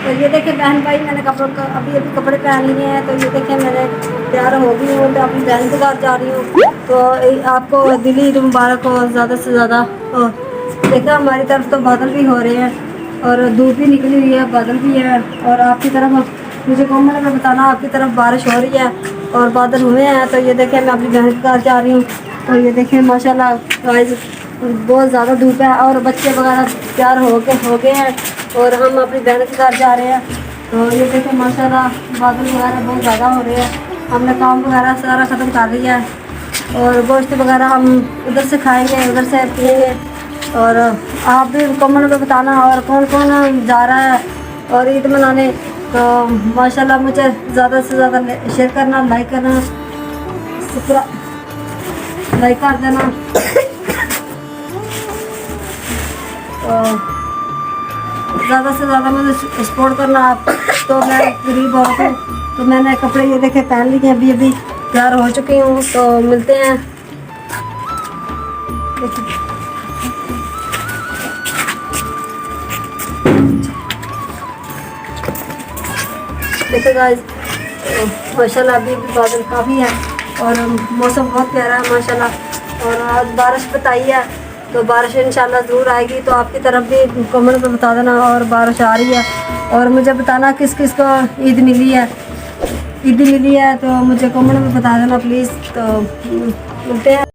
तो ये देखिए बहन भाई, मैंने अभी कपड़े पहन लिए हैं। तो ये देखिए मैंने तैयार हो गई हूँ, तो अपनी बहन के घर जा रही हूँ। तो आपको दिल्ली ईद मुबारक हो ज़्यादा से ज़्यादा। देखा हमारी तरफ तो बादल भी हो रहे हैं और धूप भी निकली हुई है, बादल भी है। और आपकी तरफ मुझे कमेंट में बताना, आपकी तरफ बारिश हो रही है और बादल हुए हैं। तो ये देखिए मैं अपनी बहन के घर जा रही हूँ। तो ये देखिए माशाल्लाह गाइस बहुत ज़्यादा धूप है और बच्चे वगैरह तैयार हो गए हैं और हम अपनी बहन के घर जा रहे हैं। तो ये देखिए माशाल्लाह बादल वगैरह बहुत ज़्यादा हो रहे हैं। हमने काम वगैरह सारा ख़त्म कर लिया है और गोश्त वगैरह हम उधर से खाएंगे, उधर से पिएंगे। और आप भी कमेंट में बताना और कौन कौन जा रहा है और ईद मनाने। तो माशाल्लाह मुझे ज़्यादा से ज़्यादा शेयर करना, लाइक करना, लाइक कर देना। तो ज़्यादा से ज़्यादा मुझे सपोर्ट करना आप। तो मैं गरीब औरत हूँ, तो मैंने कपड़े ये देखे पहन लिए, अभी तैयार हो चुकी हूँ। तो मिलते हैं। देखो गाइस माशाल्लाह अभी बादल काफ़ी है और मौसम बहुत प्यारा है माशाल्लाह। और आज बारिश बताई है, तो बारिश इंशाल्लाह ज़रूर आएगी। तो आपकी तरफ भी कमेंट में बता देना और बारिश आ रही है। और मुझे बताना किस किस को ईद मिली है, तो मुझे कमेंट में बता देना प्लीज़। तो मिलते हैं।